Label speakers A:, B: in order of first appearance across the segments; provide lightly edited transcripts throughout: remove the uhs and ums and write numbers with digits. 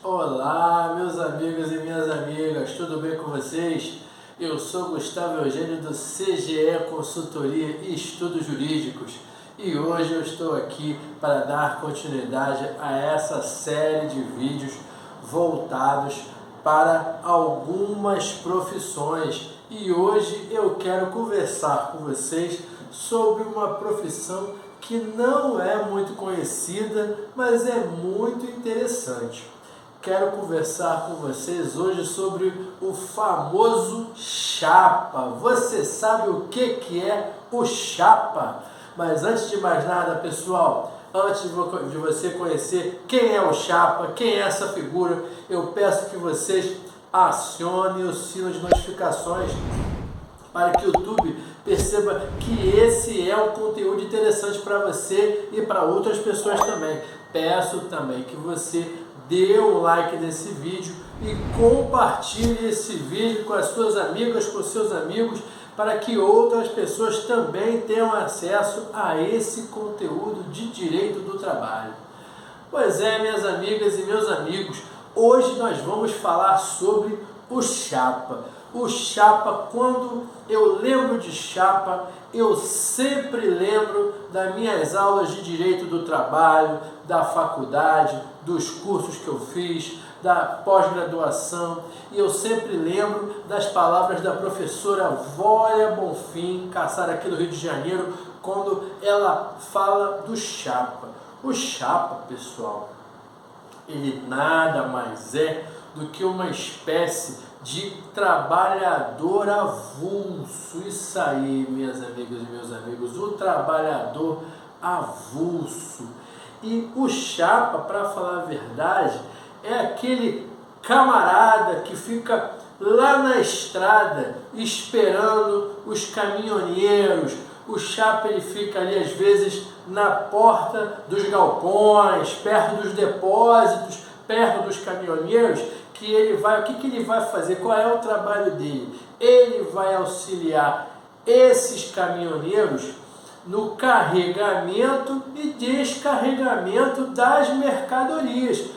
A: Olá, meus amigos e minhas amigas, tudo bem com vocês? Eu sou Gustavo Eugênio do CGE Consultoria e Estudos Jurídicos e hoje eu estou aqui para dar continuidade a essa série de vídeos voltados para algumas profissões e hoje eu quero conversar com vocês sobre uma profissão que não é muito conhecida, mas é muito interessante. Quero conversar com vocês hoje sobre o famoso chapa. Você sabe o que é o chapa? Mas antes de mais nada, pessoal, antes de você conhecer quem é o chapa, quem é essa figura, eu peço que vocês acionem o sino de notificações para que o YouTube perceba que esse é um conteúdo interessante para você e para outras pessoas também. Peço também que você dê um like nesse vídeo e compartilhe esse vídeo com as suas amigas, com seus amigos, para que outras pessoas também tenham acesso a esse conteúdo de direito do trabalho. Pois é, minhas amigas e meus amigos, hoje nós vamos falar sobre o chapa. O chapa, quando eu lembro de chapa, eu sempre lembro das minhas aulas de direito do trabalho, da faculdade, dos cursos que eu fiz, da pós-graduação, e eu sempre lembro das palavras da professora Vólia Bonfim, Caçara aqui do Rio de Janeiro, quando ela fala do chapa. O chapa, pessoal, ele nada mais é do que uma espécie de trabalhador avulso. Isso aí, minhas amigas e meus amigos, o trabalhador avulso. E o chapa, para falar a verdade, é aquele camarada que fica lá na estrada esperando os caminhoneiros. O chapa, ele fica ali às vezes na porta dos galpões, perto dos depósitos, perto dos caminhoneiros, que ele vai, o que ele vai fazer? Qual é o trabalho dele? Ele vai auxiliar esses caminhoneiros no carregamento e descarregamento das mercadorias.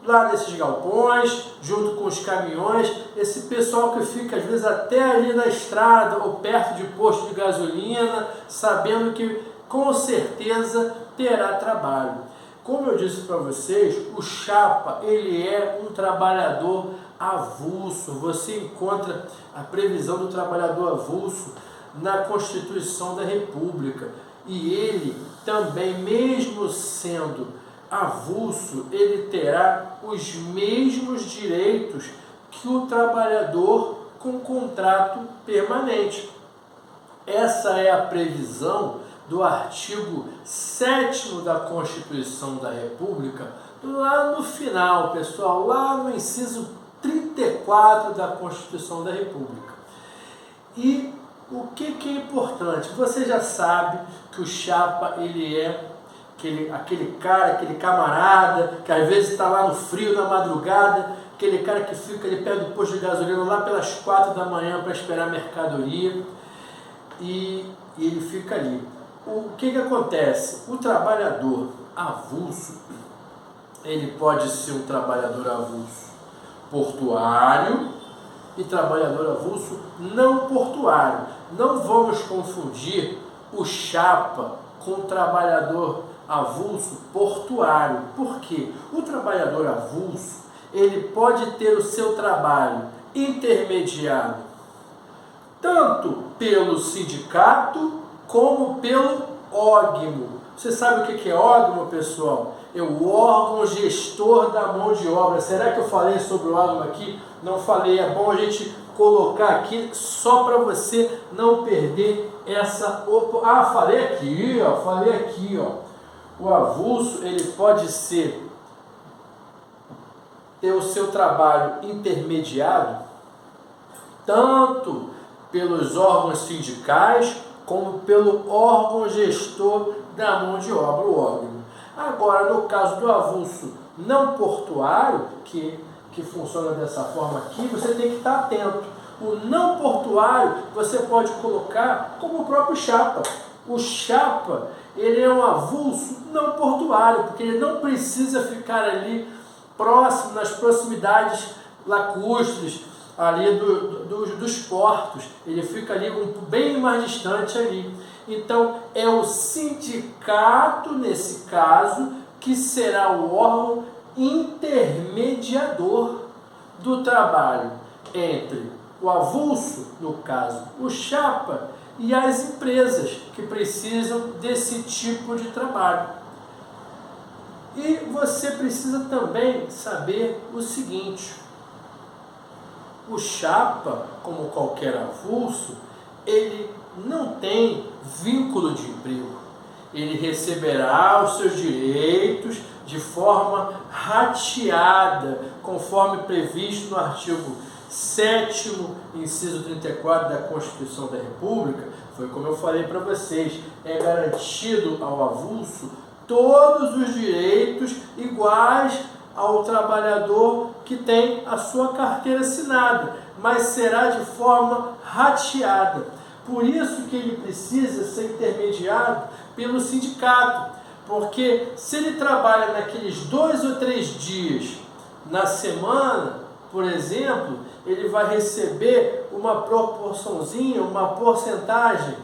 A: Lá nesses galpões, junto com os caminhões, esse pessoal que fica às vezes até ali na estrada ou perto de posto de gasolina, sabendo que com certeza terá trabalho. Como eu disse para vocês, o chapa, ele é um trabalhador avulso. Você encontra a previsão do trabalhador avulso na Constituição da República. E ele também, mesmo sendo avulso, ele terá os mesmos direitos que o trabalhador com contrato permanente. Essa é a previsão do artigo 7º da Constituição da República, lá no final, pessoal, lá no inciso 34 da Constituição da República. E o que é importante? Você já sabe que o chapa, ele é aquele cara, aquele camarada, que às vezes está lá no frio, na madrugada, aquele cara que fica ali perto do posto de gasolina, lá pelas 4 da manhã para esperar a mercadoria, e ele fica ali. O que acontece? O trabalhador avulso, ele pode ser um trabalhador avulso portuário e trabalhador avulso não portuário. Não vamos confundir o chapa com o trabalhador avulso portuário. Por quê? O trabalhador avulso, ele pode ter o seu trabalho intermediado tanto pelo sindicato como pelo ógmo. Você sabe o que é ógmo, pessoal? É o órgão gestor da mão de obra. Será que eu falei sobre o ógmo aqui? Não falei. É bom a gente colocar aqui só para você não perder essa falei aqui, ó. O avulso, ele pode ter o seu trabalho intermediado tanto pelos órgãos sindicais como pelo órgão gestor da mão de obra, o órgão. Agora, no caso do avulso não portuário, que funciona dessa forma aqui, você tem que estar atento. O não portuário, você pode colocar como o próprio chapa. O chapa, ele é um avulso não portuário, porque ele não precisa ficar ali próximo, nas proximidades lacustres, ali dos portos. Ele fica ali bem mais distante ali. Então, é o sindicato, nesse caso, que será o órgão intermediador do trabalho entre o avulso, no caso, o chapa, e as empresas que precisam desse tipo de trabalho. E você precisa também saber o seguinte: o chapa, como qualquer avulso, ele não tem vínculo de emprego. Ele receberá os seus direitos de forma rateada, conforme previsto no artigo 7º, inciso 34 da Constituição da República. Foi como eu falei para vocês, é garantido ao avulso todos os direitos iguais ao trabalhador que tem a sua carteira assinada, mas será de forma rateada. Por isso que ele precisa ser intermediado pelo sindicato, porque se ele trabalha naqueles 2 ou 3 dias na semana, por exemplo, ele vai receber uma proporçãozinha, uma porcentagem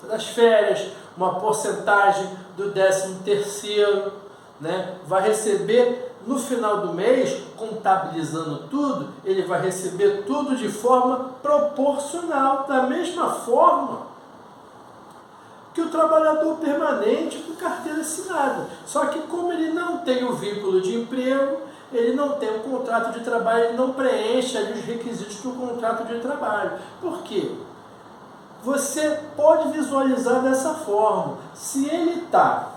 A: das férias, uma porcentagem do 13º, né? Vai receber no final do mês, contabilizando tudo, ele vai receber tudo de forma proporcional, da mesma forma que o trabalhador permanente com carteira assinada. Só que como ele não tem o vínculo de emprego, ele não tem um contrato de trabalho, ele não preenche ali os requisitos do contrato de trabalho. Por quê? Você pode visualizar dessa forma. Se ele está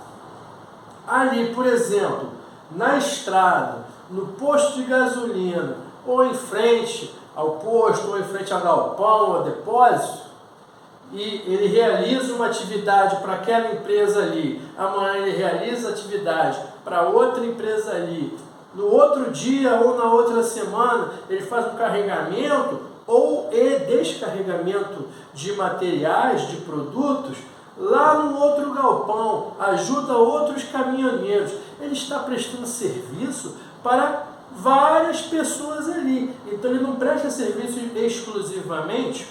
A: ali, por exemplo, na estrada, no posto de gasolina, ou em frente ao posto, ou em frente ao galpão, ao depósito, e ele realiza uma atividade para aquela empresa ali, amanhã ele realiza atividade para outra empresa ali, no outro dia ou na outra semana ele faz um carregamento ou descarregamento de materiais, de produtos, lá no outro galpão, ajuda outros caminhoneiros. Ele está prestando serviço para várias pessoas ali. Então ele não presta serviço exclusivamente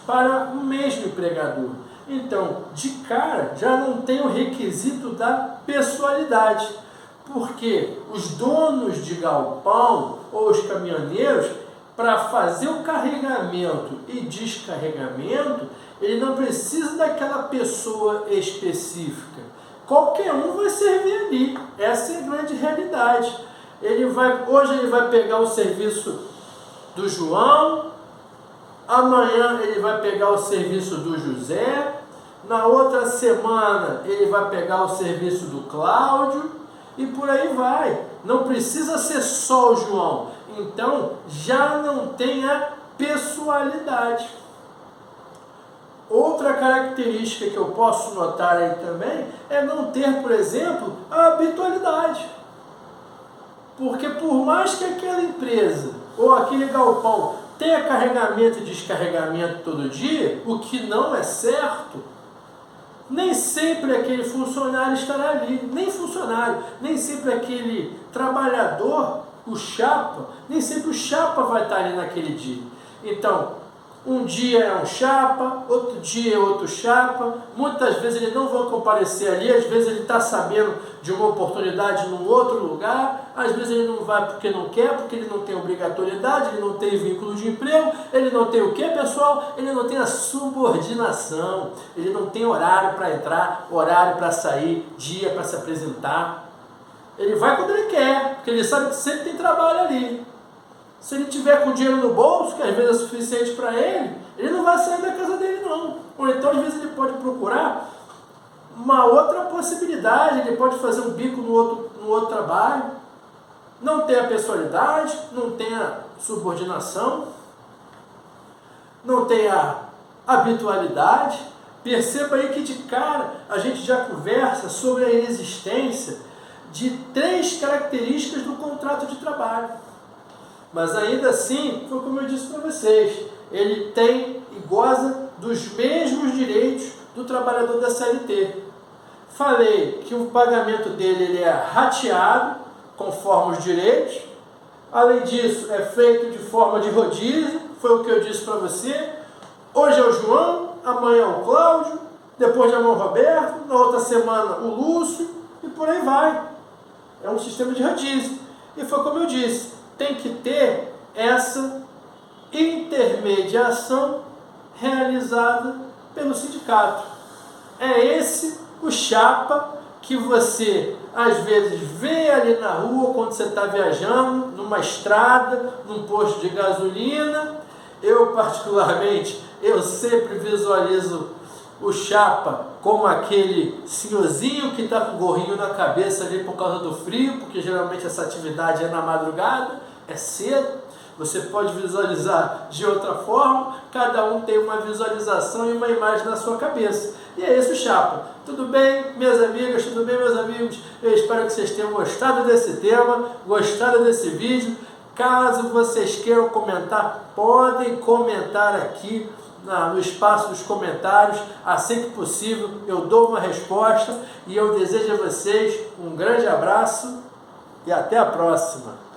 A: para o mesmo empregador. Então, de cara, já não tem o requisito da pessoalidade, porque os donos de galpão ou os caminhoneiros, para fazer o carregamento e descarregamento, ele não precisa daquela pessoa específica. Qualquer um vai servir ali. Essa é a grande realidade. Hoje ele vai pegar o serviço do João, amanhã ele vai pegar o serviço do José, na outra semana ele vai pegar o serviço do Cláudio e por aí vai. Não precisa ser só o João. Então já não tem a pessoalidade. Outra característica que eu posso notar aí também é não ter, por exemplo, a habitualidade. Porque por mais que aquela empresa ou aquele galpão tenha carregamento e descarregamento todo dia, o que não é certo, nem sempre aquele funcionário estará ali, nem sempre aquele trabalhador, o chapa, nem sempre o chapa vai estar ali naquele dia. Então, um dia é um chapa, outro dia é outro chapa, muitas vezes ele não vai comparecer ali, às vezes ele está sabendo de uma oportunidade num outro lugar, às vezes ele não vai porque não quer, porque ele não tem obrigatoriedade, ele não tem vínculo de emprego, ele não tem o que, pessoal? Ele não tem a subordinação, ele não tem horário para entrar, horário para sair, dia para se apresentar. Ele vai quando ele quer, porque ele sabe que sempre tem trabalho ali. Se ele tiver com dinheiro no bolso, que às vezes é suficiente para ele não vai sair da casa dele não. Ou então às vezes ele pode procurar uma outra possibilidade, ele pode fazer um bico no outro trabalho. Não tem a pessoalidade, não tem a subordinação, não tem a habitualidade. Perceba aí que de cara a gente já conversa sobre a inexistência de 3 características do contrato de trabalho. Mas ainda assim, foi como eu disse para vocês, ele tem e goza dos mesmos direitos do trabalhador da CLT. Falei que o pagamento dele ele é rateado, conforme os direitos. Além disso, é feito de forma de rodízio, foi o que eu disse para você. Hoje é o João, amanhã é o Cláudio, depois de amanhã o Roberto, na outra semana o Lúcio, e por aí vai. É um sistema de rodízio. E foi como eu disse, tem que ter essa intermediação realizada pelo sindicato. É esse o chapa que você às vezes vê ali na rua quando você está viajando, numa estrada, num posto de gasolina. Eu particularmente, eu sempre visualizo o chapa como aquele senhorzinho que está com o gorrinho na cabeça ali por causa do frio, porque geralmente essa atividade é na madrugada, é cedo. Você pode visualizar de outra forma, cada um tem uma visualização e uma imagem na sua cabeça. E é esse o chapa. Tudo bem, minhas amigas? Tudo bem, meus amigos? Eu espero que vocês tenham gostado desse tema, gostado desse vídeo. Caso vocês queiram comentar, podem comentar aqui no espaço dos comentários. Assim que possível eu dou uma resposta, e eu desejo a vocês um grande abraço e até a próxima.